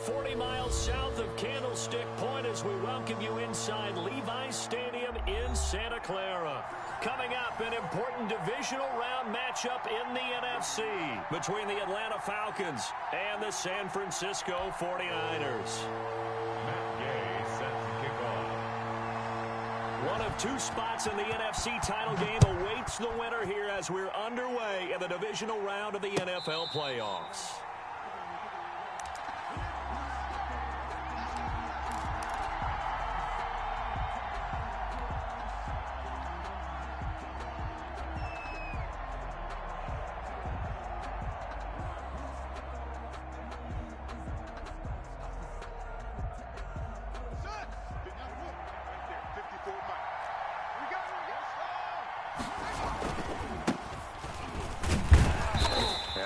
40 miles south of Candlestick Point as we welcome you inside Levi's Stadium in Santa Clara. Coming up, an important divisional round matchup in the NFC between the Atlanta Falcons and the San Francisco 49ers. One of two spots in the NFC title game awaits the winner here as we're underway in the divisional round of the NFL playoffs.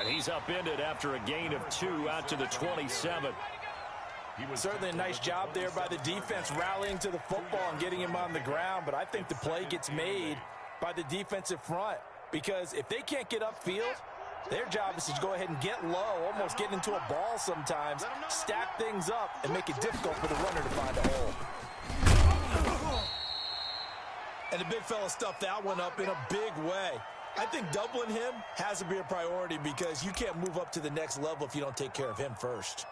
He's upended after a gain of 2 out to the 27. Certainly a nice job there by the defense rallying to the football and getting him on the ground, but I think the play gets made by the defensive front because if they can't get upfield, their job is to go ahead and get low, almost get into a ball sometimes, stack things up, and make it difficult for the runner to find a hole. And the big fella stuffed that one up in a big way. I think doubling him has to be a priority because you can't move up to the next level if you don't take care of him first.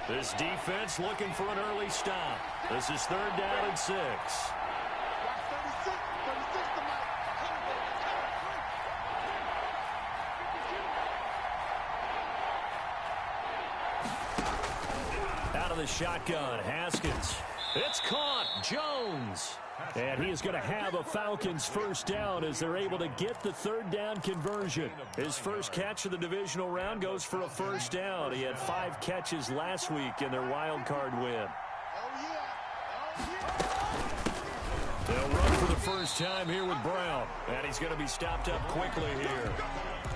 This defense looking for an early stop. This is 3rd down and 6. The shotgun, Haskins. It's caught. Jones. And he is going to have a Falcons first down as they're able to get the 3rd down conversion. His first catch of the divisional round goes for a first down. He had 5 catches last week in their wild card win. They'll run for the first time here with Brown. And he's going to be stopped up quickly here.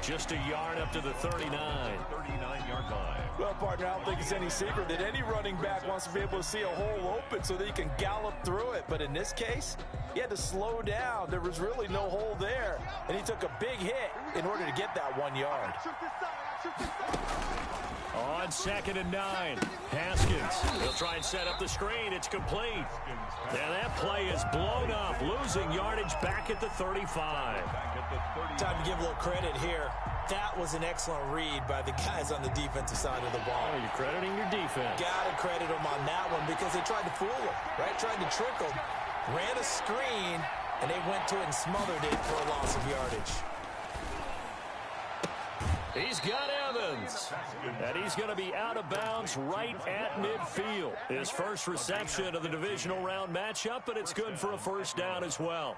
Just a yard up to the 39. 39-yard line. Well, partner, I don't think it's any secret that any running back wants to be able to see a hole open so that he can gallop through it. But in this case, he had to slow down. There was really no hole there. And he took a big hit in order to get that 1 yard. On 2nd and 9, Haskins. He'll try and set up the screen. It's complete. And that play is blown up, losing yardage back at the 35. Time to give a little credit here. That was an excellent read by the guys on the defensive side of the ball. Oh, you're crediting your defense. Got to credit them on that one because they tried to fool him, right? Tried to trick him. Ran a screen, and they went to it and smothered it for a loss of yardage. He's got Evans. And he's going to be out of bounds right at midfield. His first reception of the divisional round matchup, but it's good for a first down as well.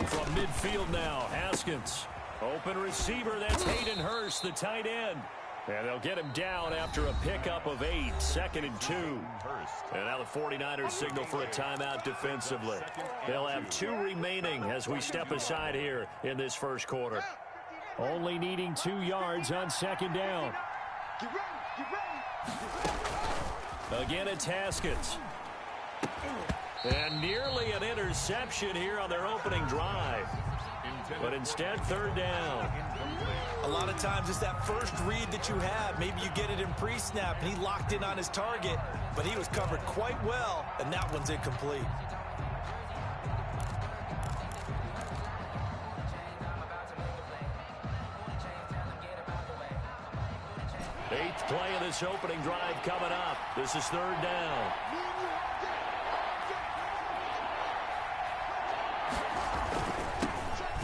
From midfield now, Haskins. Open receiver, that's Hayden Hurst, the tight end. And they'll get him down after a pickup of 8, 2nd and 2. And now the 49ers signal for a timeout defensively. They'll have 2 remaining as we step aside here in this first quarter. Only needing 2 yards on 2nd down. Again, it's Haskins. And nearly an interception here on their opening drive. But instead, 3rd down. A lot of times it's that first read that you have. Maybe you get it in pre-snap, and he locked in on his target, but he was covered quite well, and that one's incomplete. Eighth play of this opening drive coming up. This is 3rd down.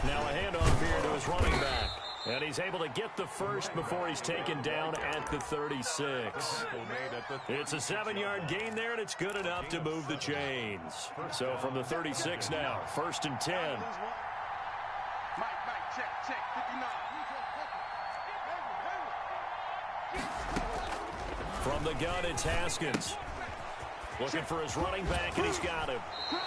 Now a handoff here to his running back. And he's able to get the first before he's taken down at the 36. It's a 7-yard gain there, and it's good enough to move the chains. So from the 36 now, 1st and 10. From the gun, it's Haskins. Looking for his running back, and he's got him.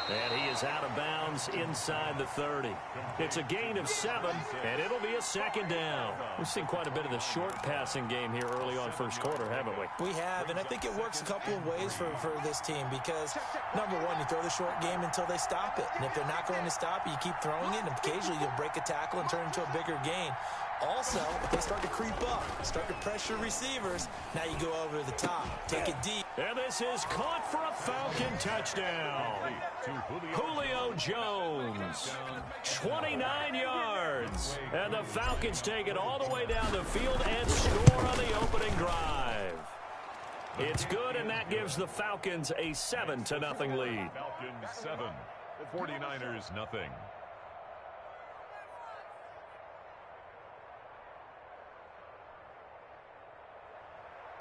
And he is out of bounds inside the 30. It's a gain of 7, and it'll be a second down. We've seen quite a bit of the short passing game here early on first quarter, haven't we? We have, and I think it works a couple of ways for this team because, number one, you throw the short game until they stop it. And if they're not going to stop it, you keep throwing it, and occasionally you'll break a tackle and turn it into a bigger gain. Also, if they start to creep up, start to pressure receivers, now you go over the top, take it deep. And this is caught for a Falcon touchdown. Julio Jones, 29 yards. And the Falcons take it all the way down the field and score on the opening drive. It's good, and that gives the Falcons a 7-0 lead. Falcons 7, 49ers nothing.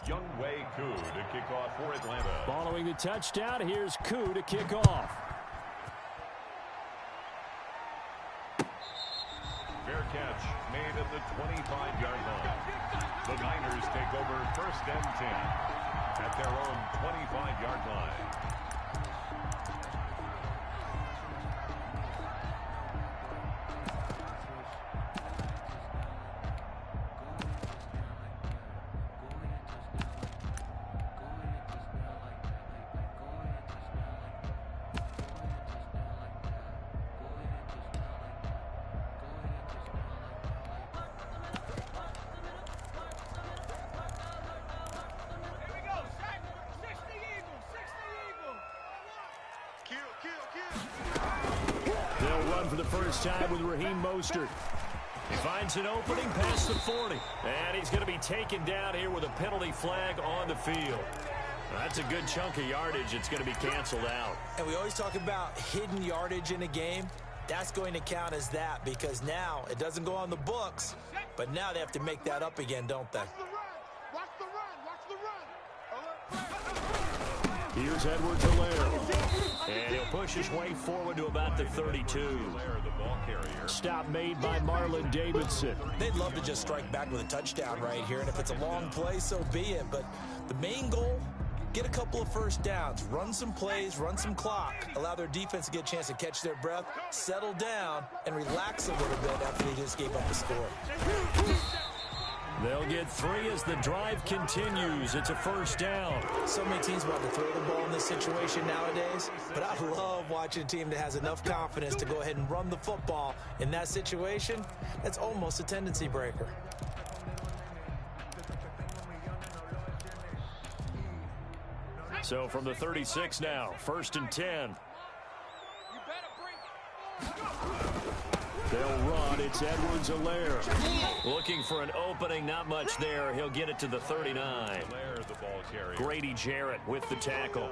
Younghoe Koo to kick off for Atlanta. Following the touchdown, here's Koo to kick off. Fair catch made at the 25-yard line. The Niners take over 1st and 10 at their own 25-yard line. They'll run for the first time with Raheem Mostert. He finds an opening past the 40. And he's going to be taken down here with a penalty flag on the field. That's a good chunk of yardage. It's going to be canceled out. And we always talk about hidden yardage in a game. That's going to count as that because now it doesn't go on the books, but now they have to make that up again, don't they? Watch the run. Here's Edwards-Helaire. And he'll push his way forward to about the 32. Stop made by Marlon Davidson. They'd love to just strike back with a touchdown right here, and if it's a long play, so be it. But the main goal, get a couple of first downs, run some plays, run some clock, allow their defense to get a chance to catch their breath, settle down, and relax a little bit after they just gave up the score. They'll get 3 as the drive continues. It's a first down. So many teams want to throw the ball in this situation nowadays, but I love watching a team that has enough confidence to go ahead and run the football. In that situation, that's almost a tendency breaker. So from the 36 now, 1st and 10. They'll run. It's Edwards-Helaire. Looking for an opening. Not much there. He'll get it to the 39. Grady Jarrett with the tackle.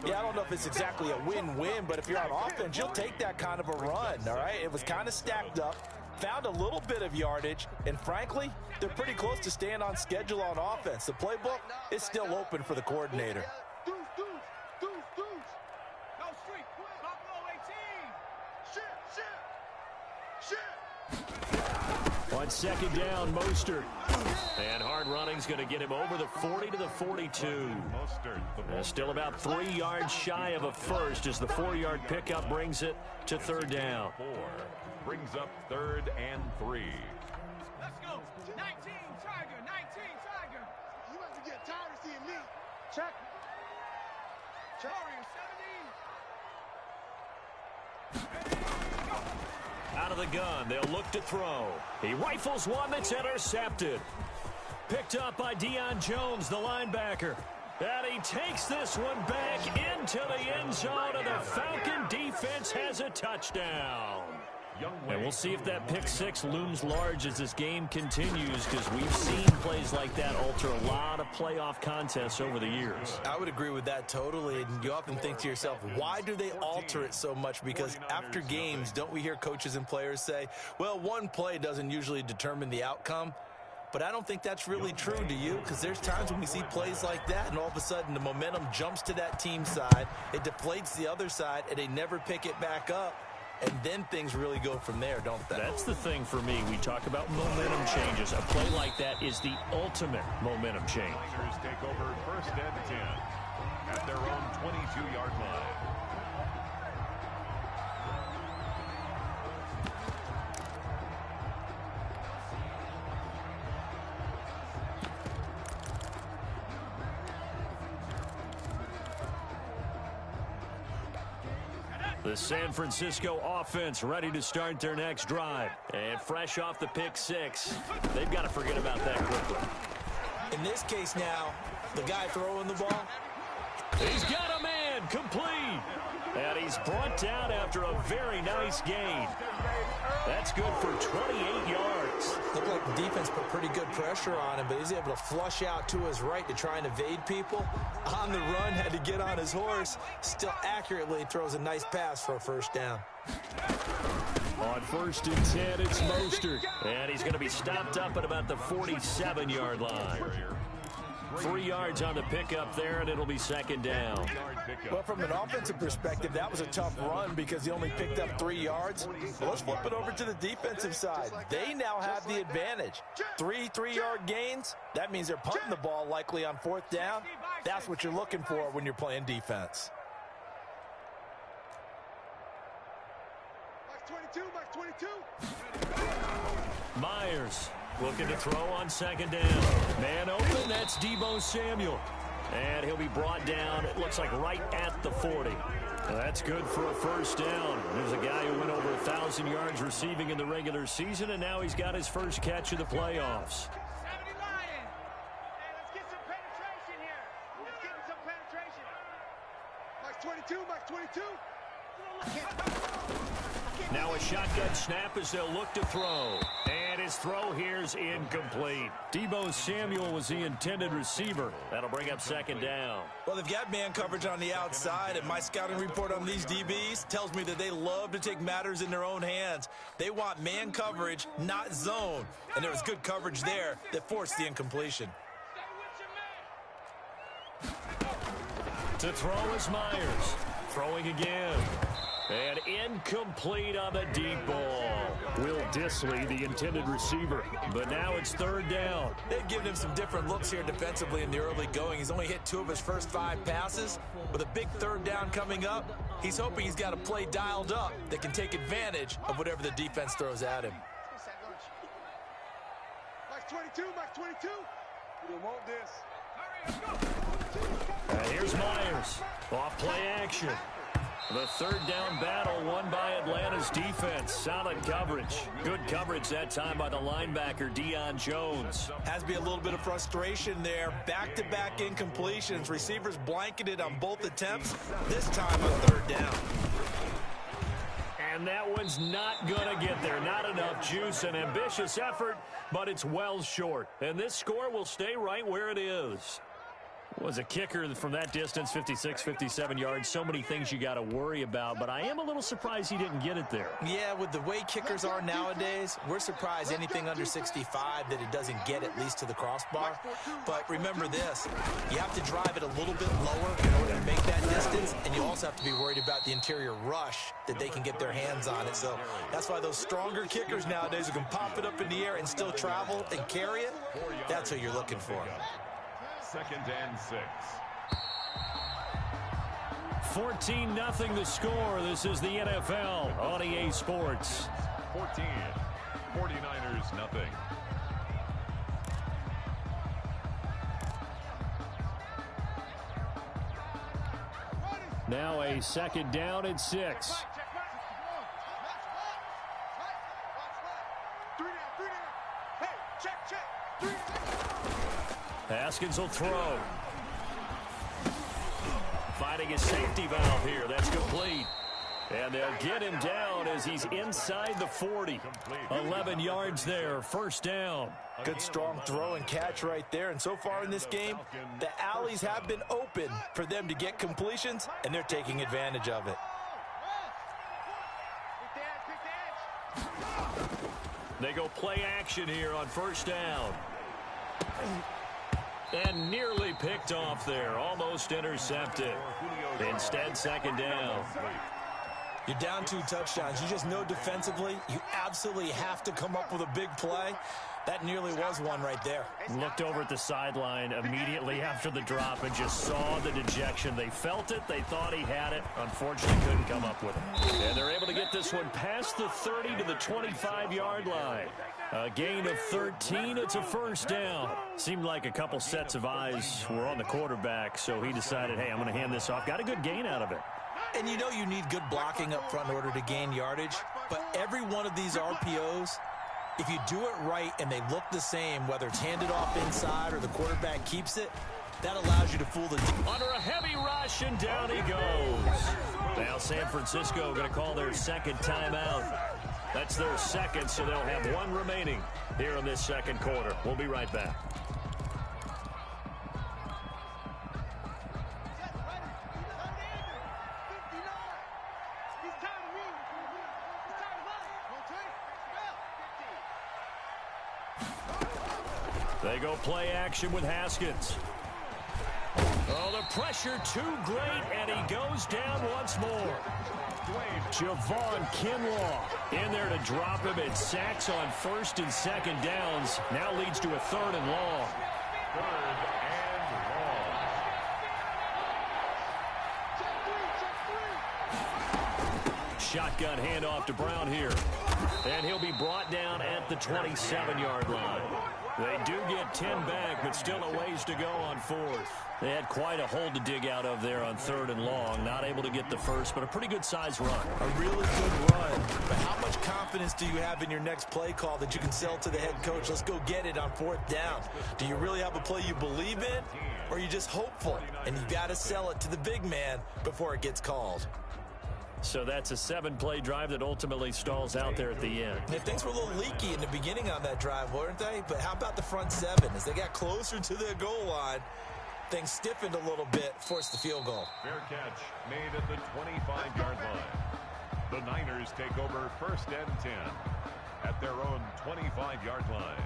Yeah, I don't know if it's exactly a win-win, but if you're on offense, you'll take that kind of a run, all right? It was kind of stacked up, found a little bit of yardage, and frankly, they're pretty close to staying on schedule on offense. The playbook is still open for the coordinator. On 2nd down, Mostert. And hard running's going to get him over the 40 to the 42. Still about 3 yards shy of a first as the 4-yard pickup brings it to 3rd down. Brings up 3rd and 3. Let's go. 19, Tiger. 19, Tiger. You have to get tired of seeing me. Check. Warrior 17. Out of the gun, they'll look to throw. He rifles one that's intercepted. Picked up by Deion Jones, the linebacker. And he takes this one back into the end zone, and the Falcon defense has a touchdown. And we'll see if that pick 6 looms large as this game continues, because we've seen plays like that alter a lot of playoff contests over the years. I would agree with that totally, and you often think to yourself, why do they alter it so much? Because after games, don't we hear coaches and players say, well, one play doesn't usually determine the outcome? But I don't think that's really true, do you? Because there's times when we see plays like that, and all of a sudden the momentum jumps to that team side, it deflates the other side, and they never pick it back up. And then things really go from there, don't they? That's the thing for me. We talk about momentum changes. A play like that is the ultimate momentum change. Niners take over 1st and 10. at their own 22-yard line. The San Francisco offense ready to start their next drive. And fresh off the pick six, they've got to forget about that quickly. In this case now, the guy throwing the ball, he's got a man complete. And he's brought down after a very nice gain. That's good for 28 yards. Looked like the defense put pretty good pressure on him, but he's able to flush out to his right to try and evade people. On the run, had to get on his horse. Still accurately throws a nice pass for a first down. On 1st and 10, it's Mostert. And he's going to be stopped up at about the 47-yard line. 3 yards on the pickup there, and it'll be 2nd down. Well, from an offensive perspective, that was a tough run because he only picked up 3 yards. Well, let's flip it over to the defensive side. They now have the advantage. 3 3-yard gains. That means they're punting the ball likely on 4th down. That's what you're looking for when you're playing defense. Max 22. Myers looking to throw on 2nd down. Man open, that's Deebo Samuel. And he'll be brought down, it looks like right at the 40. That's good for a first down. There's a guy who went over 1,000 yards receiving in the regular season, and now he's got his first catch of the playoffs. 70 Lion. Hey, let's get some penetration here. Let's get some penetration. Max 22. Now a shotgun snap as they'll look to throw. And his throw here's incomplete. Deebo Samuel was the intended receiver. That'll bring up 2nd down. Well, they've got man coverage on the outside, and my scouting report on these DBs tells me that they love to take matters in their own hands. They want man coverage, not zone. And there was good coverage there that forced the incompletion. To throw is Myers. Throwing again. And incomplete on the deep ball. Will Dissly, the intended receiver. But now it's 3rd down. They've given him some different looks here defensively in the early going. He's only hit 2 of his first 5 passes. With a big 3rd down coming up, he's hoping he's got a play dialed up that can take advantage of whatever the defense throws at him. Max 22. We don't want this. And here's Myers. Off play action. The 3rd down battle won by Atlanta's defense. Solid coverage. Good coverage that time by the linebacker, Deion Jones. Has to be a little bit of frustration there. Back-to-back incompletions. Receivers blanketed on both attempts. This time on 3rd down. And that one's not going to get there. Not enough juice. An ambitious effort, but it's well short. And this score will stay right where it is. Was a kicker from that distance, 56, 57 yards. So many things you got to worry about, but I am a little surprised he didn't get it there. Yeah, with the way kickers are nowadays, we're surprised anything under 65 that it doesn't get at least to the crossbar. But remember this, you have to drive it a little bit lower in order to make that distance, and you also have to be worried about the interior rush that they can get their hands on it. So that's why those stronger kickers nowadays who can pop it up in the air and still travel and carry it, that's what you're looking for. 2nd and 6. 14-0 the score. This is the NFL on EA Sports. 14. 49ers nothing. Now a 2nd down and 6. Haskins will throw. Finding his safety valve here. That's complete. And they'll get him down as he's inside the 40. 11 yards there. 1st down. Good strong throw and catch right there. And so far in this game, the alleys have been open for them to get completions, and they're taking advantage of it. They go play action here on 1st down. And nearly picked off there. Almost intercepted. Instead, 2nd down. You're down 2 touchdowns. You just know defensively you absolutely have to come up with a big play. That nearly was one right there. Looked over at the sideline immediately after the drop and just saw the dejection. They felt it. They thought he had it. Unfortunately, couldn't come up with it. And they're able to get this one past the 30 to the 25-yard line. A gain of 13. It's a first down. Seemed like a couple sets of eyes were on the quarterback, so he decided, hey, I'm going to hand this off. Got a good gain out of it. And you know you need good blocking up front in order to gain yardage, but every one of these RPOs, if you do it right and they look the same, whether it's handed off inside or the quarterback keeps it, that allows you to fool the under a heavy rush, and down he goes. Now San Francisco going to call their second timeout. That's their second, so they'll have one remaining here in this second quarter. We'll be right back. They go play action with Haskins. Oh, the pressure too great, and he goes down once more. Javon Kinlaw in there to drop him. It sacks on first and second downs. Now leads to a third and long. Third and long. Shotgun handoff to Brown here. And he'll be brought down at the 27-yard line. They do get 10 back, but still a ways to go on fourth. They had quite a hole to dig out of there on third and long. Not able to get the first, but a pretty good-sized run. A really good run. But how much confidence do you have in your next play call that you can sell to the head coach? Let's go get it on fourth down. Do you really have a play you believe in, or are you just hopeful? And you got to sell it to the big man before it gets called. So that's a 7-play drive that ultimately stalls out there at the end. And things were a little leaky in the beginning on that drive, weren't they? But how about the front seven? As they got closer to their goal line, things stiffened a little bit, forced the field goal. Fair catch made at the 25-yard line. The Niners take over first and 10 at their own 25-yard line.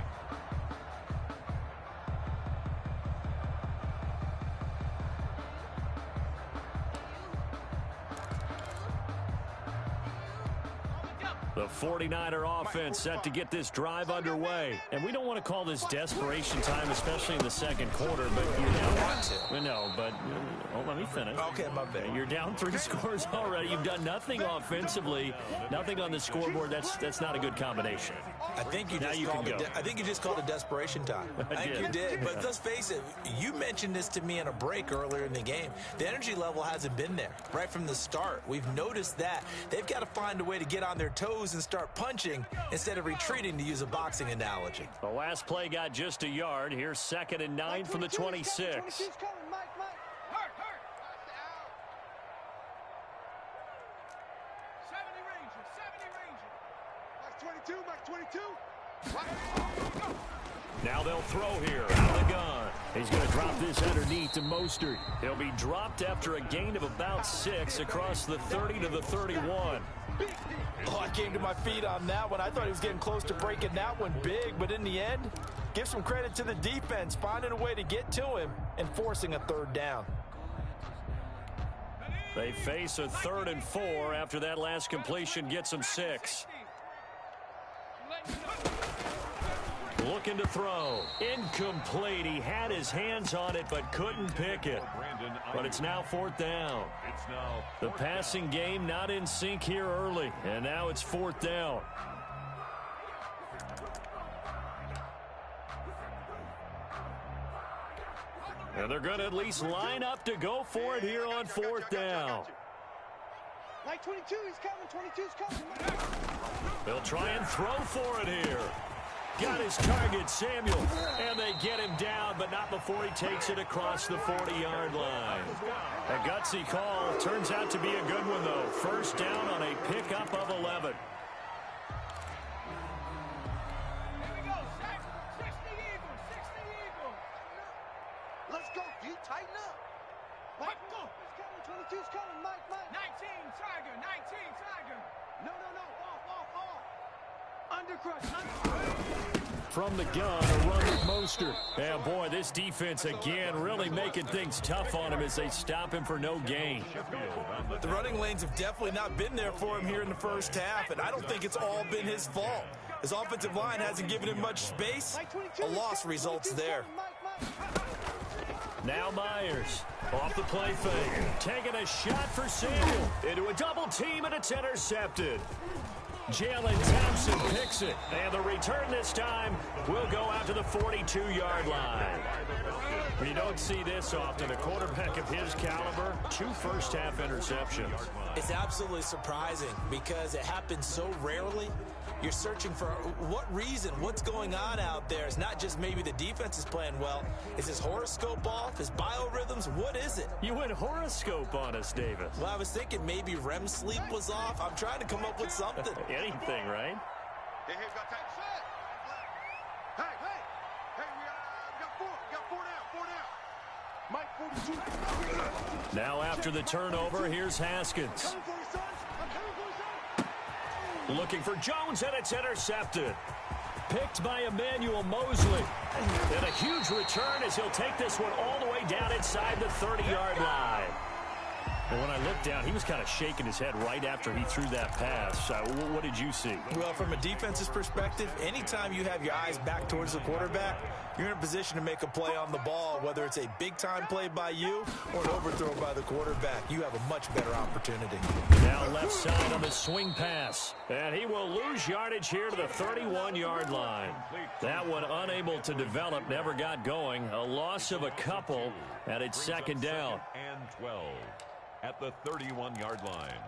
The 49er offense set to get this drive underway. And we don't want to call this desperation time, especially in the second quarter, but you now want to. No, but let me finish. Okay, my bad. You're down 3 scores already. You've done nothing offensively, nothing on the scoreboard. That's not a good combination. I think you just called it desperation time. I think you did. But let's face it, you mentioned this to me in a break earlier in the game. The energy level hasn't been there right from the start. We've noticed that. They've got to find a way to get on their toes and start punching instead of retreating, to use a boxing analogy. The last play got just a yard. Here's 2nd and 9 from the 26. 22's coming, Mike. Hurt. 70 Ranger. Mike 22. Now they'll throw here out of the gun. He's going to drop this underneath to Mostert. He'll be dropped after a gain of about 6 across the 30 to the 31. Oh, I came to my feet on that one. I thought he was getting close to breaking that one big, but in the end, give some credit to the defense, finding a way to get to him and forcing a third down. They face a 3rd and 4 after that last completion gets them 6. Looking to throw. Incomplete. He had his hands on it but couldn't pick it. But it's now 4th down. The passing game not in sync here early. And now it's 4th down. And they're going to at least line up to go for it here on 4th down. Like 22, he's coming. 22's coming. They'll try and throw for it here. Got his target, Samuel, and they get him down, but not before he takes it across the 40-yard line. A gutsy call turns out to be a good one, though. First down on a pickup of 11. Here we go. 60 Eagles. Let's go, D. Tighten up. Mike, go. He's coming. 22's coming. Mike. 19 Tiger. No. Off. Undercrush. From the gun, a run with Mostert. And boy, this defense again really making things tough on him as they stop him for no gain. The running lanes have definitely not been there for him here in the first half, and I don't think it's all been his fault. His offensive line hasn't given him much space. A loss results there. Now Myers off the play fake. Taking a shot for Samuel. Into a double team, and it's intercepted. Jalen Thompson picks it. And the return this time will go out to the 42-yard line. You don't see this often. A quarterback of his caliber, 2 first-half interceptions. It's absolutely surprising because it happens so rarely. You're searching for what reason, what's going on out there. It's not just maybe the defense is playing well. Is his horoscope off? His biorhythms? What is it? You went horoscope on us, Davis. Well, I was thinking maybe REM sleep was off. I'm trying to come up with something. Anything, right? Hey, we got time. Hey, we got 4 down. Mike 42. Now after the turnover, here's Haskins. Looking for Jones, and it's intercepted. Picked by Emmanuel Mosley. And a huge return as he'll take this one all the way down inside the 30-yard line. And when I looked down, he was kind of shaking his head right after he threw that pass. What did you see? Well, from a defense's perspective, anytime you have your eyes back towards the quarterback, you're in a position to make a play on the ball, whether it's a big-time play by you or an overthrow by the quarterback. You have a much better opportunity. Now left side on the swing pass. And he will lose yardage here to the 31-yard line. That one unable to develop, never got going. A loss of a couple, and it's second down. And 12 at the 31-yard line.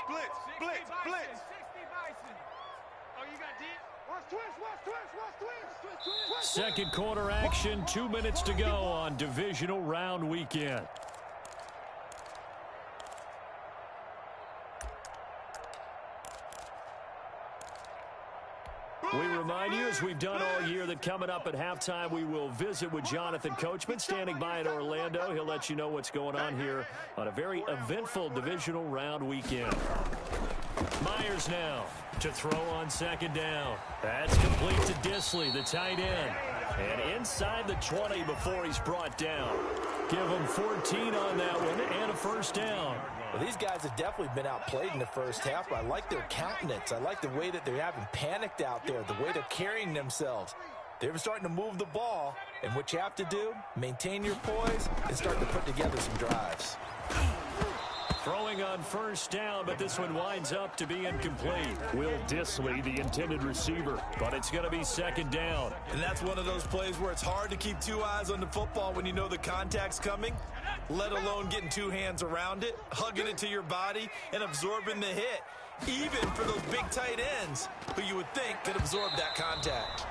Blitz. Oh, you got deep? Twist. Second quarter action, 2 minutes to go on divisional round weekend. We remind you, as we've done all year, that coming up at halftime, we will visit with Jonathan Coachman, standing by in Orlando. He'll let you know what's going on here on a very eventful divisional round weekend. Myers now to throw on second down. That's complete to Disley, the tight end. And inside the 20 before he's brought down. Give him 14 on that one and a first down. Well, these guys have definitely been outplayed in the first half, but I like their countenance. I like the way that they're having panicked out there, the way they're carrying themselves. They're starting to move the ball, and what you have to do, maintain your poise and start to put together some drives. Throwing on first down, but this one winds up to be incomplete. Will Disley, the intended receiver, but it's going to be second down. And that's one of those plays where it's hard to keep 2 eyes on the football when you know the contact's coming, let alone getting 2 hands around it, hugging it to your body, and absorbing the hit, even for those big tight ends who you would think could absorb that contact.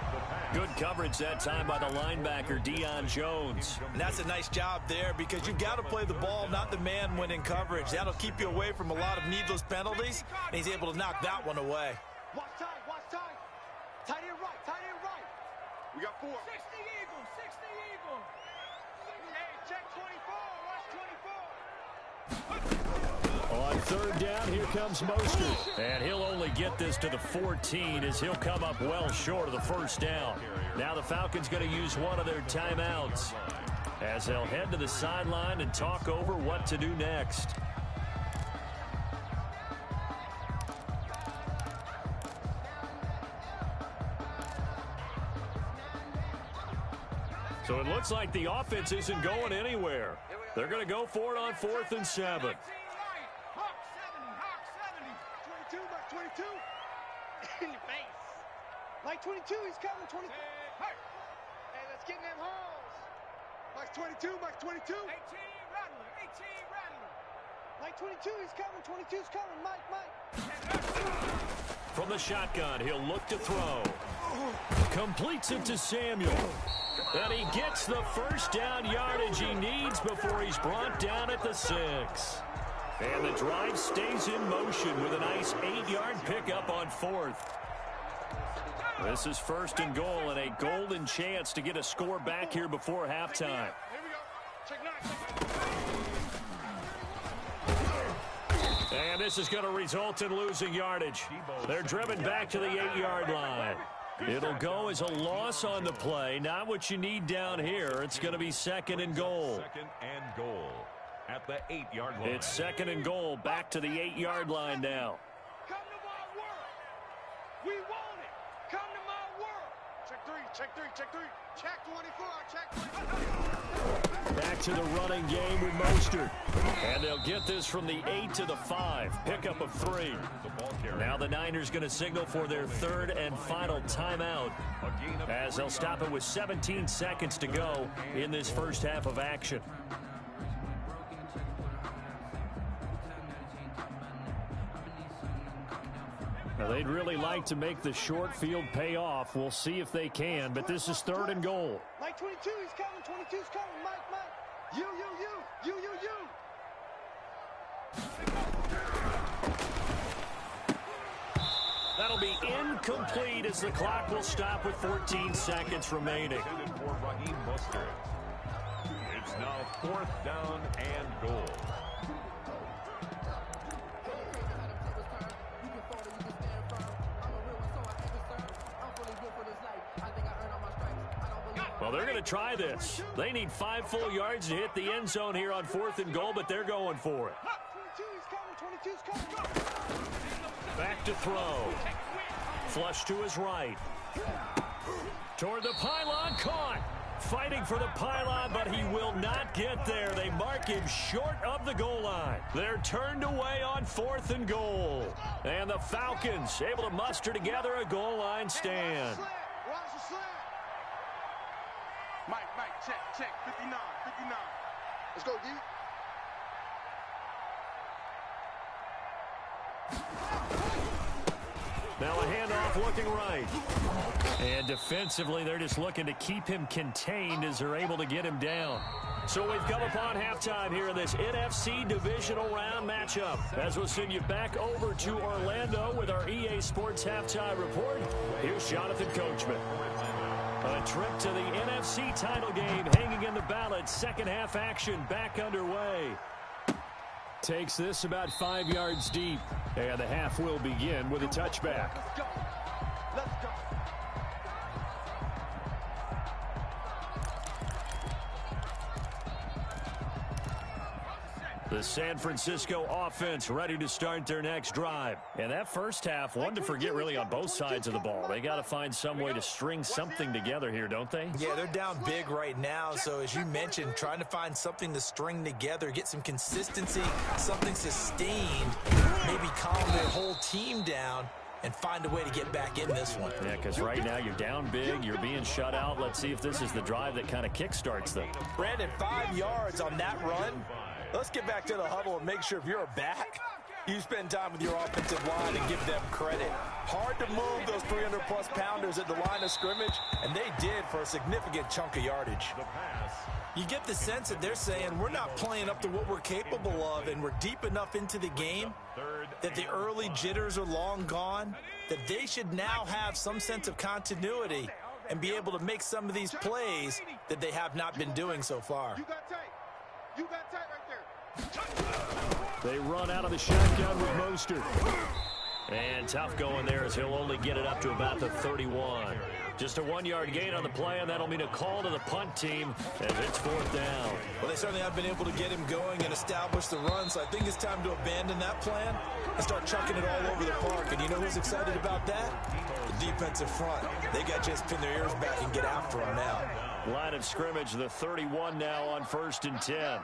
Good coverage that time by the linebacker, Deion Jones. And that's a nice job there because you've got to play the ball, not the man when in coverage. That'll keep you away from a lot of needless penalties, and he's able to knock that one away. Watch time. Tight end right. We got 4. 60 Eagle. Hey, check 24. Watch 24. On third down, here comes Mostert. And he'll only get this to the 14 as he'll come up well short of the first down. Now the Falcons going to use one of their timeouts as they'll head to the sideline and talk over what to do next. So it looks like the offense isn't going anywhere. They're going to go for it on 4th and 7. Mike 22. In your face. Mike 22, he's coming. 20. Hey, let's get in them holes. Mike 22. 18 Rattler. Mike 22, he's coming. 22's coming. Mike. From the shotgun, he'll look to throw. Completes it to Samuel. And he gets the first down yardage he needs before he's brought down at the 6. And the drive stays in motion with a nice 8-yard pickup on 4th. This is 1st and goal and a golden chance to get a score back here before halftime. Here we go. Check 9. And this is going to result in losing yardage. They're driven back to the 8-yard line. It'll go as a loss on the play. Not what you need down here. It's going to be 2nd and goal. 2nd and goal. at the 8-yard line. It's 2nd and goal. Back to the 8-yard line now. Come to my world. We want it. Come to my world. Check 3, check 3, check 3. Check 24, check 24. Back to the running game with Mostert. And they'll get this from the 8 to the 5. Pickup of 3. Now the Niners going to signal for their 3rd and final timeout, as they'll stop it with 17 seconds to go in this first half of action. Now they'd really like to make the short field pay off. We'll see if they can, but this is 3rd and goal. Mike 22, he's coming. 22's coming. Mike. You. That'll be incomplete as the clock will stop with 14 seconds remaining. For Raheem Mostert. It's now 4th down and goal. Well, they're going to try this. They need 5 full yards to hit the end zone here on 4th and goal, but they're going for it. 22's coming. Back to throw. Flush to his right. Toward the pylon, caught. Fighting for the pylon, but he will not get there. They mark him short of the goal line. They're turned away on 4th and goal. And the Falcons able to muster together a goal line stand. Mike, check. 59. Let's go, D. Now a handoff looking right. And defensively, they're just looking to keep him contained as they're able to get him down. So we've come upon halftime here in this NFC divisional round matchup. As we'll send you back over to Orlando with our EA Sports halftime report, here's Jonathan Coachman. A trip to the NFC title game hanging in the balance. Second half action back underway. Takes this about 5 yards deep. And the half will begin with a touchback. Let's go. The San Francisco offense ready to start their next drive. And that first half, one to forget really on both sides of the ball. They got to find some way to string something together here, don't they? Yeah, they're down big right now. So as you mentioned, trying to find something to string together, get some consistency, something sustained, maybe calm their whole team down and find a way to get back in this one. Yeah, because right now you're down big, you're being shut out. Let's see if this is the drive that kind of kickstarts them. Brandon, 5 yards on that run. Let's get back to the huddle and make sure if you're a back, you spend time with your offensive line and give them credit. Hard to move those 300-plus pounders at the line of scrimmage, and they did for a significant chunk of yardage. You get the sense that they're saying we're not playing up to what we're capable of, and we're deep enough into the game that the early jitters are long gone, that they should now have some sense of continuity and be able to make some of these plays that they have not been doing so far. You got tight right there. They run out of the shotgun with Mostert. And tough going there as he'll only get it up to about the 31. Just a 1-yard gain on the play, and that'll mean a call to the punt team as it's 4th down. Well, they certainly have been able to get him going and establish the run, so I think it's time to abandon that plan and start chucking it all over the park. And you know who's excited about that? The defensive front. They got to just pin their ears back and get after him now. Line of scrimmage, the 31 now on 1st and 10.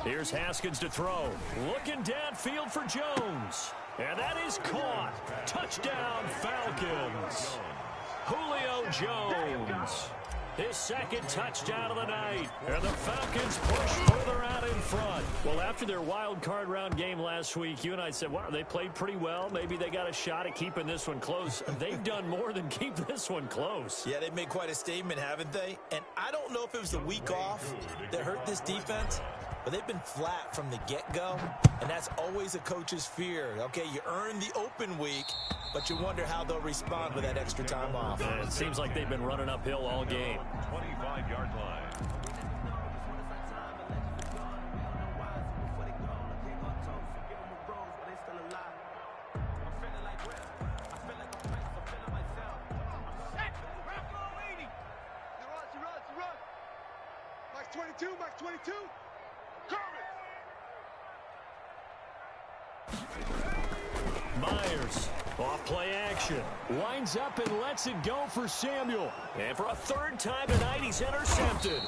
Here's Haskins to throw. Looking downfield for Jones. And that is caught. Touchdown, Falcons. Julio Jones. His second touchdown of the night. And the Falcons push further out in front. Well, after their wild card round game last week, you and I said, wow, they played pretty well. Maybe they got a shot at keeping this one close. They've done more than keep this one close. Yeah, they've made quite a statement, haven't they? And I don't know if it was the week off that hurt this defense, but they've been flat from the get-go, and that's always a coach's fear. Okay, you earn the open week, but you wonder how they'll respond with that extra time off. And it seems like they've been running uphill all game. 25-yard line. 22. Myers, off play action. Winds up and lets it go for Samuel. And for a third time tonight, he's intercepted.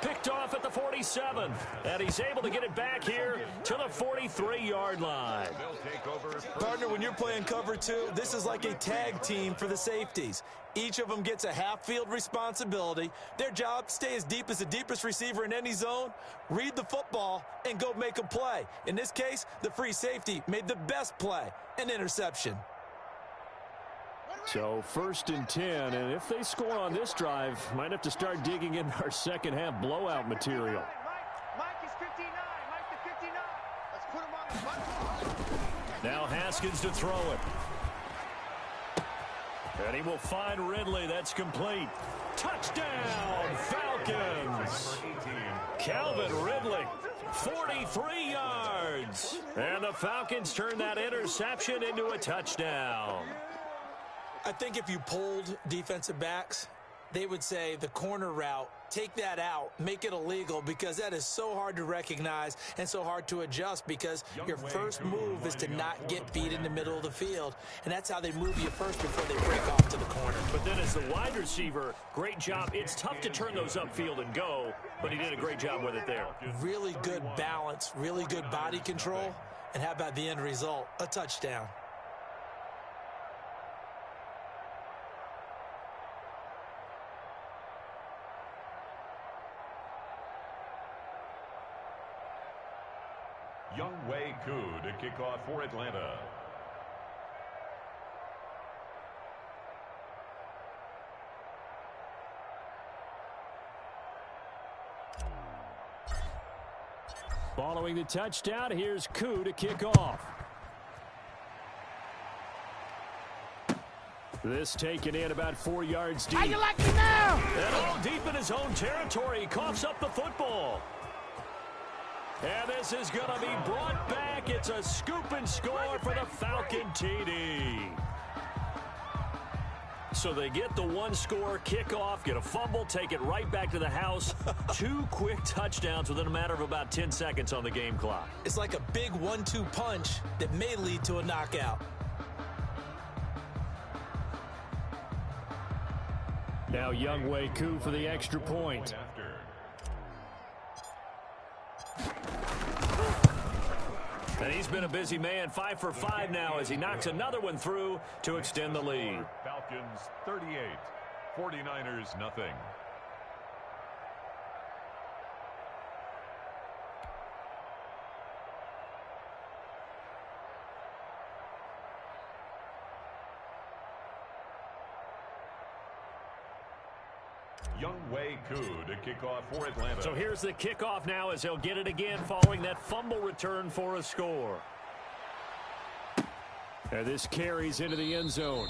Picked off at the 47. And he's able to get it back here to the 43-yard line. Partner, when you're playing cover two, this is like a tag team for the safeties. Each of them gets a half-field responsibility. Their job, stay as deep as the deepest receiver in any zone, read the football, and go make a play. In this case, the free safety made the best play, an interception. So 1st and 10, and if they score on this drive, might have to start digging in our second-half blowout material. Mike is 59. Mike the 59. Let's put him on the button. Now Haskins to throw it. And he will find Ridley. That's complete. Touchdown, Falcons. Calvin Ridley, 43 yards. And the Falcons turn that interception into a touchdown. I think if you polled defensive backs, they would say the corner route, take that out, make it illegal, because that is so hard to recognize and so hard to adjust, because your first move is to not get beat in the middle of the field, and that's how they move you first before they break off to the corner. But then as the wide receiver, great job. It's tough to turn those upfield and go, but he did a great job with it there. Really good balance, really good body control, and how about the end result? A touchdown. Younghoe Koo to kick off for Atlanta. Following the touchdown, here's Koo to kick off. This taken in about 4 yards deep. How you like me now? And all deep in his own territory, he coughs up the football. And this is going to be brought back. It's a scoop and score for the Falcon TD. So they get the one-score kickoff, get a fumble, take it right back to the house. 2 quick touchdowns within a matter of about 10 seconds on the game clock. It's like a big 1-2 punch that may lead to a knockout. Now Younghoe Koo for the extra point. And he's been a busy man, 5 for 5 now as he knocks another one through to extend the lead. Falcons 38, 49ers nothing. Younghoe Koo to kick off for Atlanta. So here's the kickoff now as he'll get it again following that fumble return for a score. And this carries into the end zone.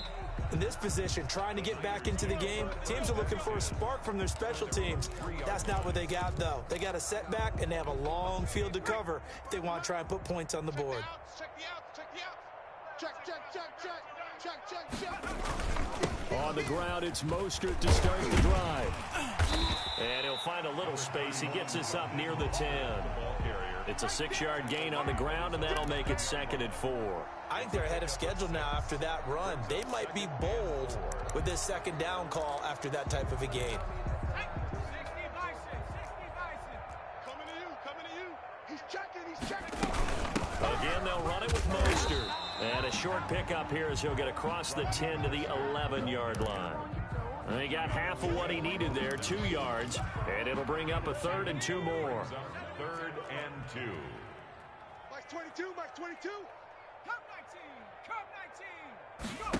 In this position, trying to get back into the game, teams are looking for a spark from their special teams. That's not what they got, though. They got a setback, and they have a long field to cover if they want to try and put points on the board. Check the out. Check the out. Check, check, check, check. Check, check, check. On the ground, it's Mostert to start the drive. And he'll find a little space. He gets this up near the 10. It's a 6-yard gain on the ground, and that'll make it 2nd and 4. I think they're ahead of schedule now after that run. They might be bold with this 2nd down call after that type of a gain. 60 Bison. Coming to you. He's checking. Again, they'll run it with Mostert. And a short pickup here as he'll get across the 10 to the 11-yard line. And he got half of what he needed there, 2 yards. And it'll bring up a 3rd and 2 more. 3rd and 2. Mike 22. Cup 19. Go.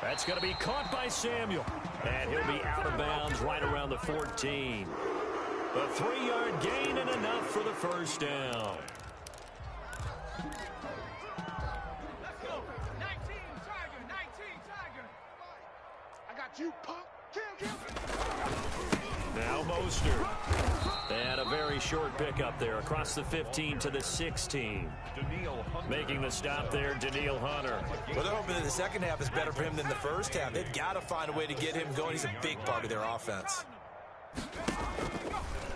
That's going to be caught by Samuel. And he'll be out of bounds right around the 14. A 3-yard gain and enough for the first down. Let's go. 19 Tiger. I got you, punk. Kill. Now Mostert. And a very short pickup there across the 15 to the 16. Making the stop there, Danielle Hunter. Well, they're hoping that the second half is better for him than the first half. They've got to find a way to get him going. He's a big part of their offense.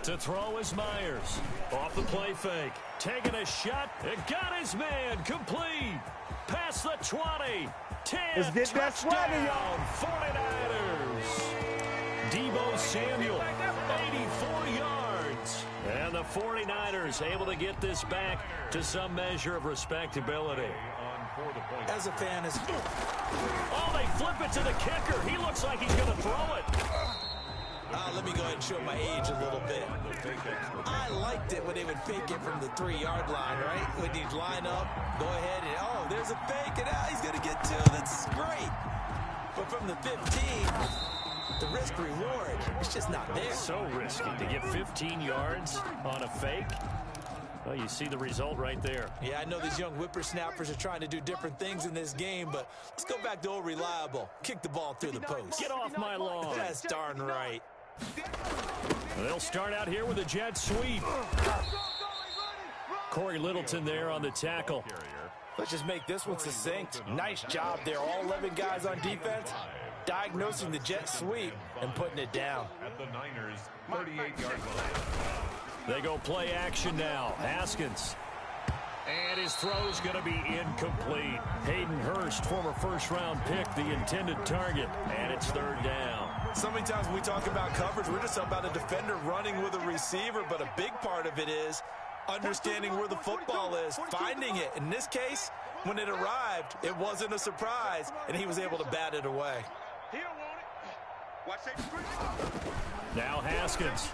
To throw is Myers. Off the play fake. Taking a shot. It got his man. Complete. Past the 20. 10. Let's get that swagger, y'all. 49ers. Deebo Samuel. 84 yards. And the 49ers able to get this back to some measure of respectability. As a fan, oh, they flip it to the kicker. He looks like he's going to throw it. Let me go ahead and show my age a little bit. I liked it when they would fake it from the 3-yard line, right? When you'd line up, go ahead and, oh, there's a fake, and he's going to get 2. That's great. But from the 15, the risk-reward, it's just not there. So risky to get 15 yards on a fake. Well, you see the result right there. Yeah, I know these young whippersnappers are trying to do different things in this game, but let's go back to old reliable. Kick the ball through the post. Get off my lawn. That's darn right. They'll start out here with a jet sweep. Corey Littleton there on the tackle. Let's just make this one succinct. Nice job there. All 11 guys on defense diagnosing the jet sweep and putting it down. At the Niners, 38-yard line. They go play action now. Haskins. And his throw's going to be incomplete. Hayden Hurst, former first-round pick, the intended target. And it's 3rd down. So many times when we talk about coverage, we're just talking about a defender running with a receiver, but a big part of it is understanding where the football is, finding it. In this case, when it arrived, it wasn't a surprise, and he was able to bat it away. Now Haskins.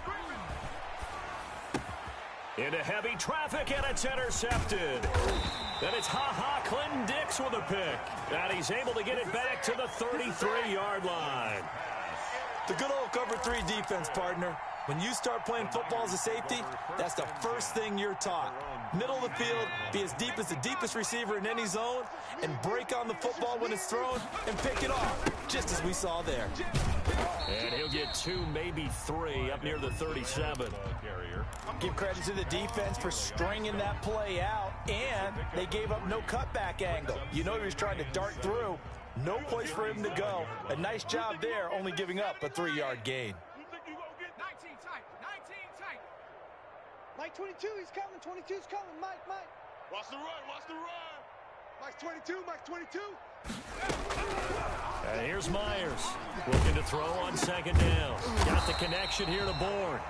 Into heavy traffic, and it's intercepted. Then it's Clinton Dix with a pick. And he's able to get it back to the 33-yard line. The good old cover 3 defense, partner. When you start playing football as a safety, that's the first thing you're taught. Middle of the field, be as deep as the deepest receiver in any zone, and break on the football when it's thrown and pick it off, just as we saw there. And he'll get 2, maybe 3, up near the 37. Give credit to the defense for stringing that play out, and they gave up no cutback angle. You know he was trying to dart through. No place for him to go. A nice job there, only giving up a 3-yard gain. 19 tight. 19 tight. Mike 22, he's coming. 22's coming. Mike. Watch the run. Mike's 22. Mike's 22. And here's Myers. Looking to throw on 2nd down. Got the connection here to Bourne.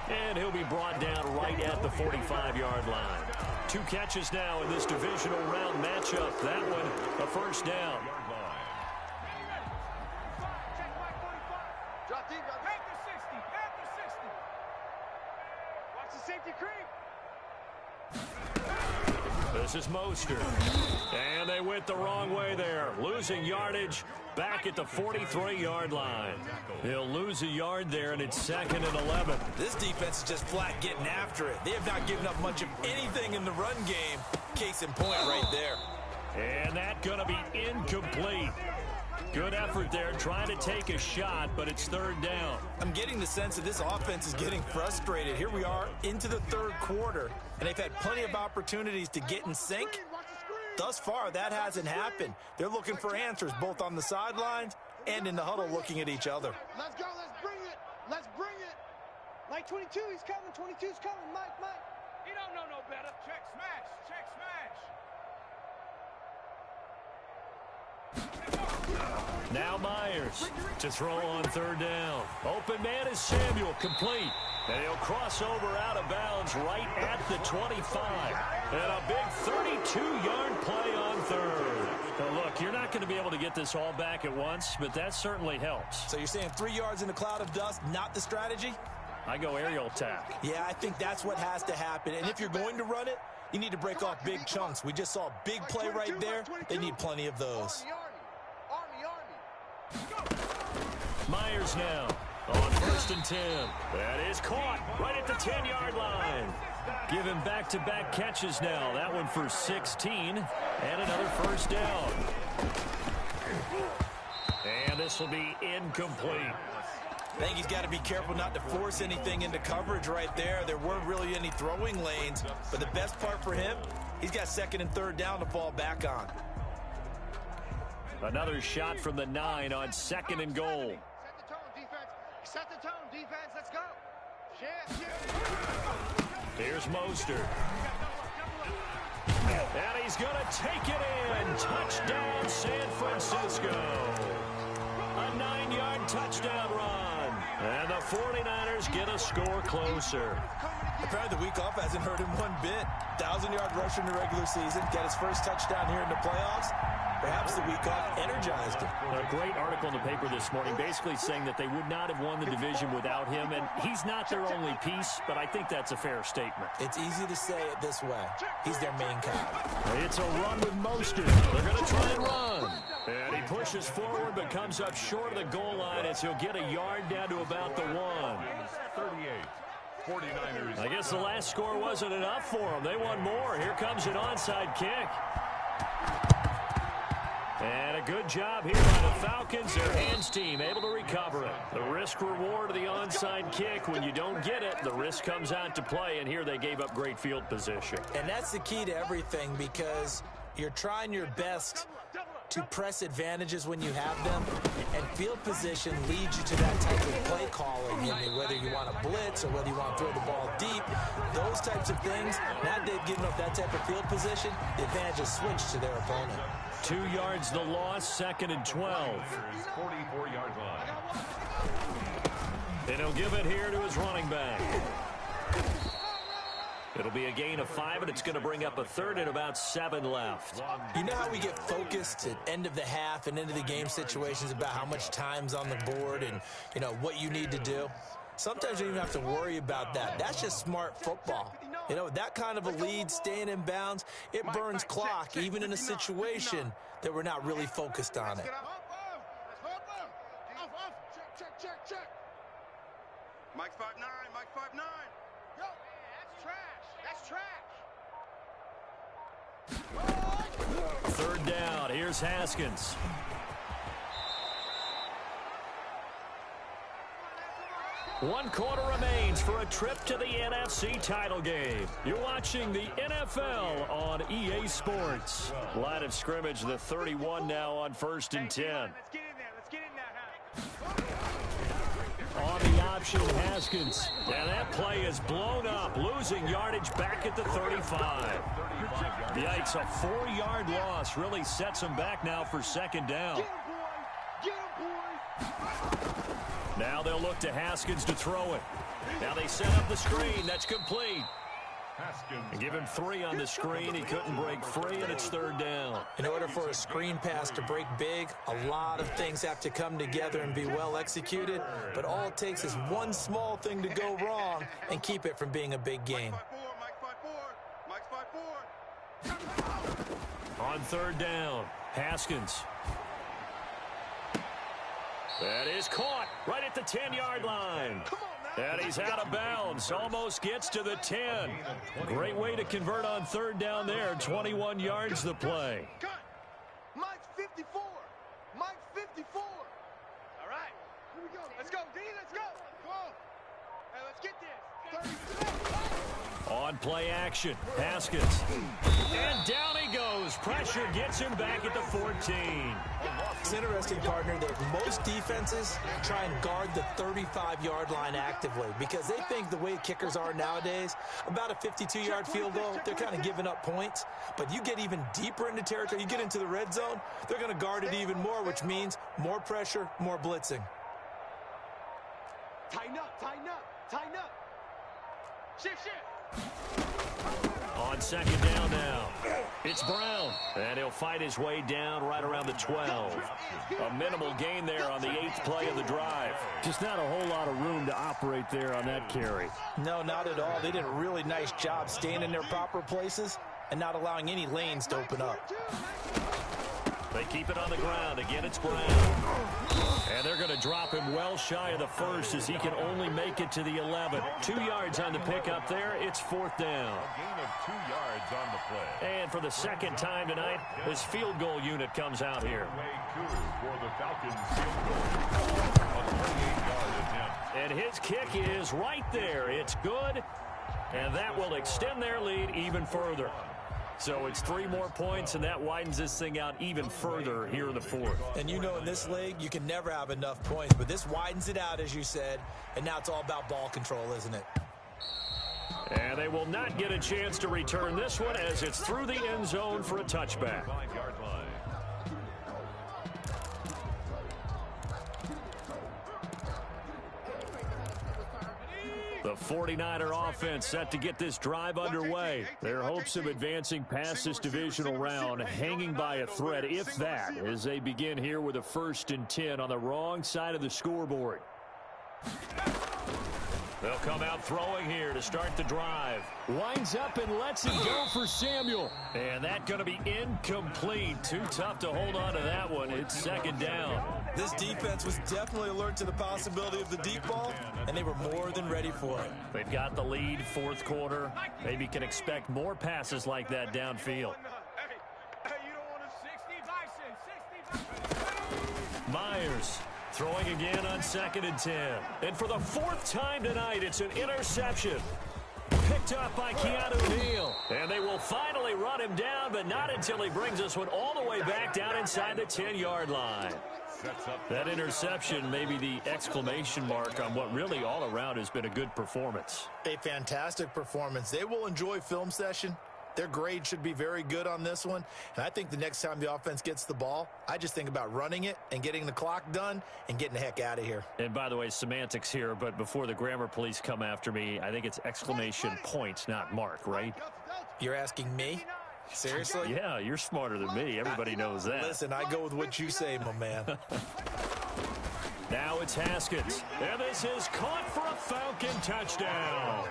And he'll be brought down right at the 45-yard line. 2 catches now in this divisional round matchup. That one, a 1st down. Drop deep. Back to 60. Watch the safety creep. This is Mostert. And they went the wrong way there. Losing yardage back at the 43-yard line. He'll lose a yard there, and it's 2nd and 11. This defense is just flat getting after it. They have not given up much of anything in the run game. Case in point right there. And that's going to be incomplete. Good effort there, trying to take a shot, but it's 3rd down. I'm getting the sense that this offense is getting frustrated. Here we are into the 3rd quarter, and they've had plenty of opportunities to get in sync. Thus far, that hasn't happened. They're looking for answers both on the sidelines and in the huddle looking at each other. Let's go. Let's bring it. Mike 22, he's coming. 22's coming. Mike. He don't know no better. Check smash. Now Myers to throw on 3rd down. Open man is Samuel, complete. And he'll cross over out of bounds right at the 25. And a big 32-yard play on 3rd. Now look, you're not going to be able to get this all back at once, but that certainly helps. So you're saying 3 yards in a cloud of dust, not the strategy? I go aerial attack. Yeah, I think that's what has to happen. And if you're going to run it, you need to break off big chunks. We just saw a big play right there. They need plenty of those. Myers now on 1st and 10. That is caught right at the 10-yard line. Give him back-to-back catches now. That one for 16 and another 1st down. And this will be incomplete. I think he's got to be careful not to force anything into coverage right there. There weren't really any throwing lanes, but the best part for him, he's got 2nd and 3rd down to fall back on. Another shot from the 9 on 2nd and goal. Set the tone, defense. Set the tone, defense. Let's go. Here's Mostert. And he's going to take it in. Touchdown, San Francisco. A 9-yard touchdown run. And the 49ers get a score closer. Apparently the week off hasn't hurt him one bit. 1,000-yard rusher in the regular season. Got his first touchdown here in the playoffs. Perhaps the week off energized him. A great article in the paper this morning basically saying that they would not have won the division without him. And he's not their only piece, but I think that's a fair statement. It's easy to say it this way. He's their main guy. It's a run with Mostert. They're going to try and run. And he pushes forward but comes up short of the goal line as he'll get a yard down to about the 1. 38. 49ers. I guess the last score wasn't enough for them. They want more. Here comes an onside kick. And a good job here by the Falcons. Their hands team able to recover it. The risk reward of the onside kick. When you don't get it, the risk comes out to play. And here they gave up great field position. And that's the key to everything, because you're trying your best to press advantages when you have them, and field position leads you to that type of play calling. I mean, whether you want to blitz or whether you want to throw the ball deep, those types of things, now that they've given up that type of field position, the advantage is switched to their opponent. 2 yards the loss, 2nd and 12. 44-yard line. And he'll give it here to his running back. It'll be a gain of 5, and it's going to bring up a 3rd and about 7 left. You know how we get focused at end of the half and into the game situations about how much time's on the board and, you know, what you need to do? Sometimes you don't even have to worry about that. That's just smart football. You know, that kind of a lead, staying in bounds, it burns clock, even in a situation that we're not really focused on it. Check. Mike 5'9", Mike 5'9". Yo, that's trash. 3rd down. Here's Haskins. One quarter remains for a trip to the NFC title game. You're watching the NFL on EA Sports. Line of scrimmage, the 31 now on 1st and 10. Let's get in there. On the option, Haskins. And that play is blown up, losing yardage back at the 35. Yikes, a 4-yard loss really sets him back now for 2nd down. Get him, boy. Now they'll look to Haskins to throw it. Now they set up the screen. That's complete. And give him 3 on the screen. He couldn't break free, and it's 3rd down. In order for a screen pass to break big, a lot of things have to come together and be well executed. But all it takes is one small thing to go wrong and keep it from being a big game. Mike 5'4". On 3rd down, Haskins. That is caught right at the 10-yard line. And he's out of bounds. Almost gets to the 10. Great way to convert on 3rd down there. 21 yards the play. Mike 54. Mike 54. All right. Here we go. Let's go, D. Let's go. Hey, let's get this. On play action, Haskins. And down he goes. Pressure gets him back at the 14. It's interesting, partner, that most defenses try and guard the 35-yard line actively because they think the way kickers are nowadays, about a 52-yard field goal, they're kind of giving up points. But you get even deeper into territory, you get into the red zone, they're going to guard it even more, which means more pressure, more blitzing. Tighten up. Shift. On 2nd down now, it's Brown. And he'll fight his way down right around the 12. A minimal gain there on the 8th play of the drive. Just not a whole lot of room to operate there on that carry. No, not at all. They did a really nice job staying in their proper places and not allowing any lanes to open up. They keep it on the ground. Again, it's Brown. And they're going to drop him well shy of the 1st as he can only make it to the 11. 2 yards on the pickup there. It's 4th down. A gain of 2 yards on the play. And for the 2nd time tonight, his field goal unit comes out here. For the Falcons field goal. A 28-yard attempt. And his kick is right there. It's good. And that will extend their lead even further. So it's 3 more points, and that widens this thing out even further here in the fourth. And you know in this league, you can never have enough points, but this widens it out, as you said, and now it's all about ball control, isn't it? And they will not get a chance to return this one as it's through the end zone for a touchback. 5-yard line. The 49er offense set to get this drive underway. Their hopes of advancing past this divisional round hanging by a thread, if that, as they begin here with a 1st and 10 on the wrong side of the scoreboard. They'll come out throwing here to start the drive. Winds up and lets it go for Samuel. And that's going to be incomplete. Too tough to hold on to that one. It's 2nd down. This defense was definitely alert to the possibility of the deep ball, and they were more than ready for it. They've got the lead, 4th quarter. Maybe can expect more passes like that downfield. Myers throwing again on 2nd and 10. And for the 4th time tonight, it's an interception. Picked up by Keanu Neal. And they will finally run him down, but not until he brings this one all the way back down inside the 10-yard line. That interception may be the exclamation mark on what really all around has been a good performance. A fantastic performance. They will enjoy film session. Their grade should be very good on this one. And I think the next time the offense gets the ball, I just think about running it and getting the clock done and getting the heck out of here. And by the way, semantics here, but before the grammar police come after me, I think it's exclamation point, not mark, right? You're asking me? Seriously? Yeah, you're smarter than me. Everybody knows that. Listen, I go with what you say, my man. Now it's Haskins. And this is caught for a Falcon touchdown.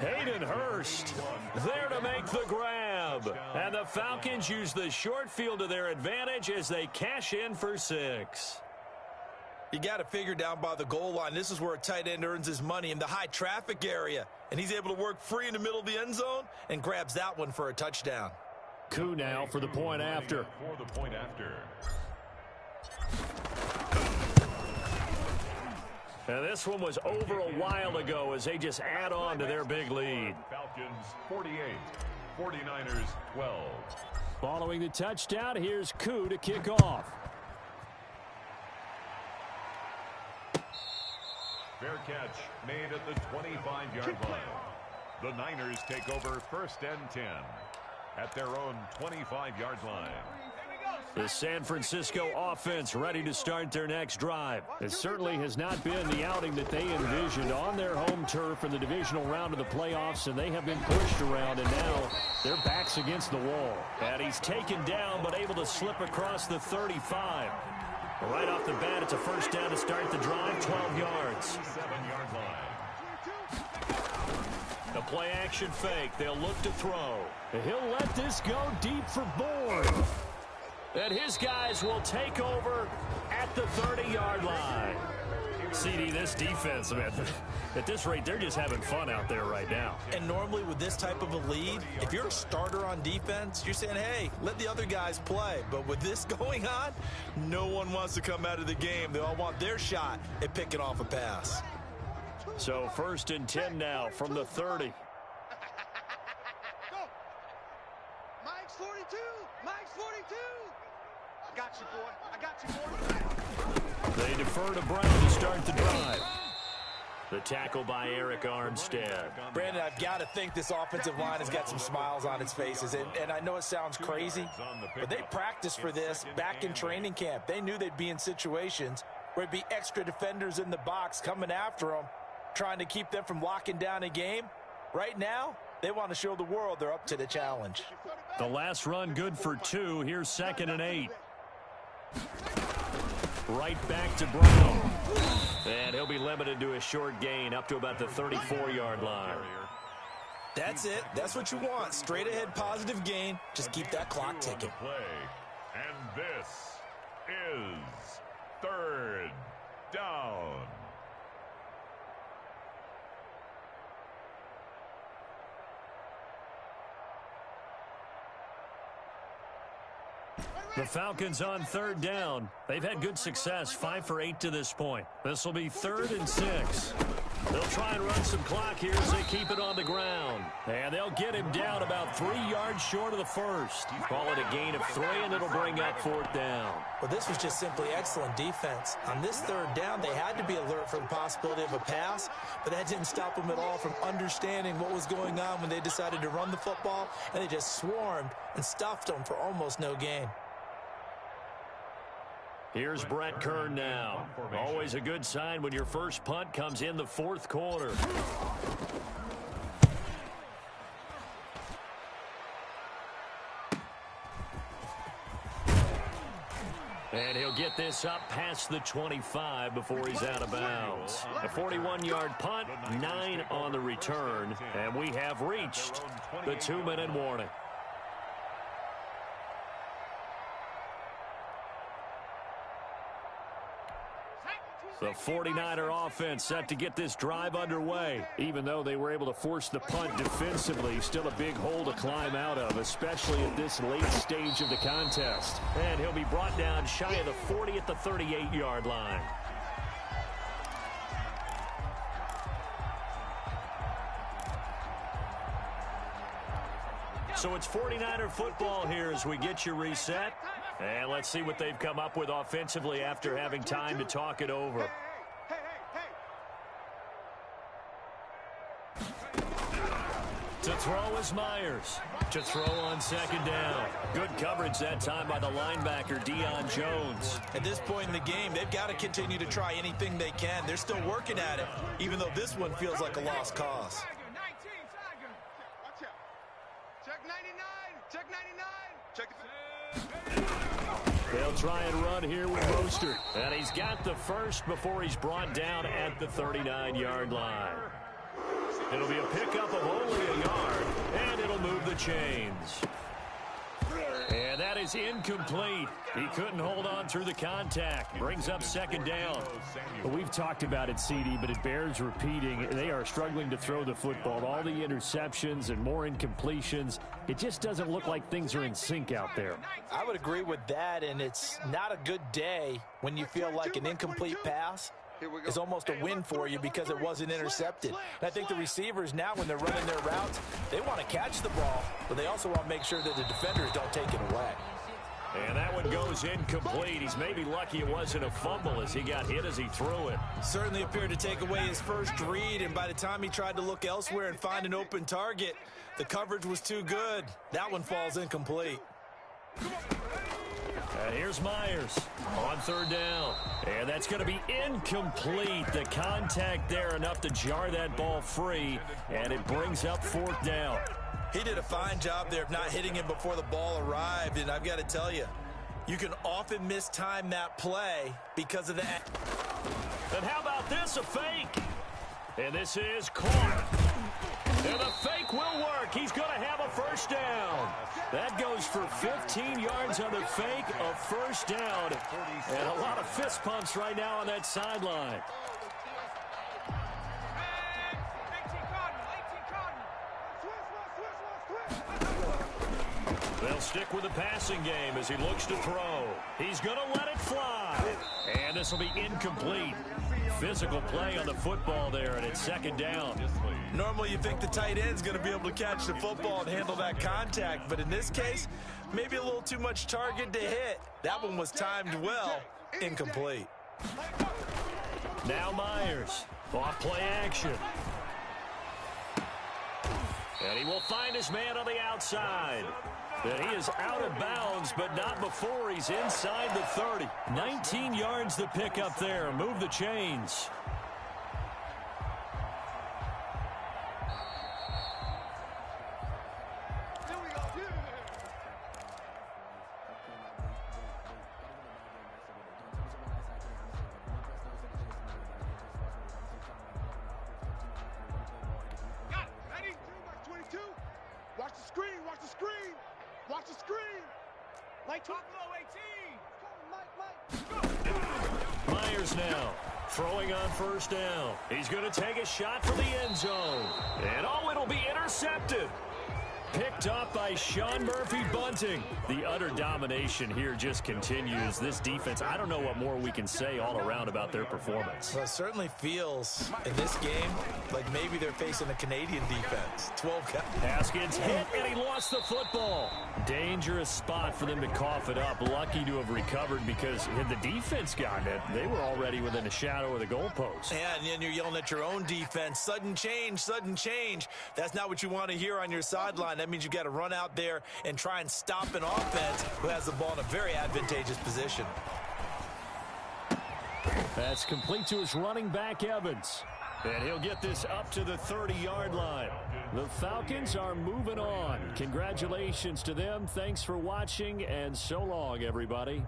Hayden Hurst there to make the grab. And the Falcons use the short field to their advantage as they cash in for 6. You got to figure down by the goal line. This is where a tight end earns his money in the high traffic area. And he's able to work free in the middle of the end zone and grabs that one for a touchdown. Coup now for the point after. For the point after. And this one was over a while ago as they just add on to their big lead. Falcons 48, 49ers 12. Following the touchdown, here's Coup to kick off. Fair catch made at the 25-yard line. The Niners take over 1st and 10 at their own 25-yard line. The San Francisco offense ready to start their next drive. It certainly has not been the outing that they envisioned on their home turf in the divisional round of the playoffs, and they have been pushed around, and now their back's against the wall. And he's taken down but able to slip across the 35. Right off the bat, it's a 1st down to start the drive, 12 yards. 7-yard line. The play action fake. They'll look to throw. He'll let this go deep for Bourne. And his guys will take over at the 30-yard line. CD, this defense, man, at this rate, they're just having fun out there right now. And normally with this type of a lead, if you're a starter on defense, you're saying, hey, let the other guys play. But with this going on, no one wants to come out of the game. They all want their shot at picking off a pass. So 1st and 10 now from the 30. Go. Mike's 42. Mike's 42. I got you, boy. I got you, boy. They defer to Brown to start the drive. The tackle by Eric Armstead. Brandon, I've got to think this offensive line has got some smiles on its faces. And I know it sounds crazy, but they practiced for this back in training camp. They knew they'd be in situations where it'd be extra defenders in the box coming after them, trying to keep them from locking down a game. Right now, they want to show the world they're up to the challenge. The last run good for 2. Here's 2nd and 8. Right back to Brown. And he'll be limited to a short gain up to about the 34-yard line. That's it. That's what you want. Straight ahead positive gain. Just keep that clock ticking. And this is 3rd down. The Falcons on 3rd down. They've had good success, 5 for 8 to this point. This will be 3rd and 6. They'll try and run some clock here as they keep it on the ground. And they'll get him down about 3 yards short of the first. Call it a gain of 3, and it'll bring up 4th down. Well, this was just simply excellent defense. On this 3rd down, they had to be alert for the possibility of a pass, but that didn't stop them at all from understanding what was going on when they decided to run the football, and they just swarmed and stuffed them for almost no gain. Here's Brett Kern now. Always a good sign when your first punt comes in the 4th quarter. And he'll get this up past the 25 before he's out of bounds. A 41-yard punt, 9 on the return, and we have reached the 2-minute warning. The 49er offense set to get this drive underway. Even though they were able to force the punt defensively, still a big hole to climb out of, especially at this late stage of the contest. And he'll be brought down shy of the 40 at the 38-yard line. So it's 49er football here as we get you reset. And let's see what they've come up with offensively after having time to talk it over. To throw is Myers. To throw on 2nd down. Good coverage that time by the linebacker, Deion Jones. At this point in the game, they've got to continue to try anything they can. They're still working at it, even though this one feels like a lost cause. Check 99. Check 99. Check it. They'll try and run here with Mostert. And he's got the first before he's brought down at the 39-yard line. It'll be a pickup of only a yard, and it'll move the chains. And that is incomplete. He couldn't hold on through the contact. Brings up 2nd down. Well, we've talked about it, CD, but it bears repeating. They are struggling to throw the football. All the interceptions and more incompletions. It just doesn't look like things are in sync out there. I would agree with that, and it's not a good day when you feel like an incomplete pass is almost a win for you because it wasn't intercepted. And I think the receivers now, when they're running their routes, they want to catch the ball, but they also want to make sure that the defenders don't take it away. And that one goes incomplete. He's maybe lucky it wasn't a fumble as he got hit as he threw it. Certainly appeared to take away his first read, and by the time he tried to look elsewhere and find an open target, the coverage was too good. That one falls incomplete. And here's Myers on 3rd down. And that's going to be incomplete. The contact there enough to jar that ball free, and it brings up 4th down. He did a fine job there of not hitting him before the ball arrived, and I've got to tell you, you can often mistime that play because of that. And how about this, a fake? And this is caught. And the fake will work. He's going to have a 1st down. That goes for 15 yards on the fake, a 1st down. And a lot of fist pumps right now on that sideline. They'll stick with the passing game as he looks to throw. He's going to let it fly. And this will be incomplete. Physical play on the football there, and it's 2nd down. Normally you think the tight end's going to be able to catch the football and handle that contact, but in this case, maybe a little too much target to hit. That one was timed well, incomplete. Now Myers, off play action. And he will find his man on the outside. And he is out of bounds, but not before he's inside the 30. 19 yards to pick up there. Move the chains. Watch the screen, watch the screen. Watch the screen. Like top low 18. Myers now throwing on 1st down. He's going to take a shot for the end zone. And oh, it'll be intercepted. Picked up by Sean Murphy-Bunting. The utter domination here just continues. This defense, I don't know what more we can say all around about their performance. Well, it certainly feels in this game like maybe they're facing a Canadian defense. 12 guys. Haskins hit, and he lost the football. Dangerous spot for them to cough it up. Lucky to have recovered because had the defense gotten it, they were already within a shadow of the goalpost. Yeah, and then you're yelling at your own defense. Sudden change, sudden change. That's not what you want to hear on your sideline. That means you've got to run out there and try and stop an offense who has the ball in a very advantageous position. That's complete to his running back, Evans. And he'll get this up to the 30-yard line. The Falcons are moving on. Congratulations to them. Thanks for watching, and so long, everybody.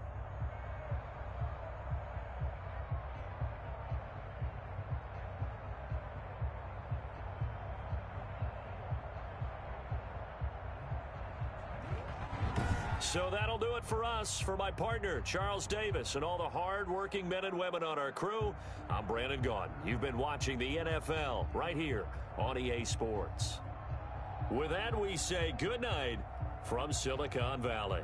So that'll do it for us. For my partner, Charles Davis, and all the hard-working men and women on our crew, I'm Brandon Gaughan. You've been watching the NFL right here on EA Sports. With that, we say good night from Silicon Valley.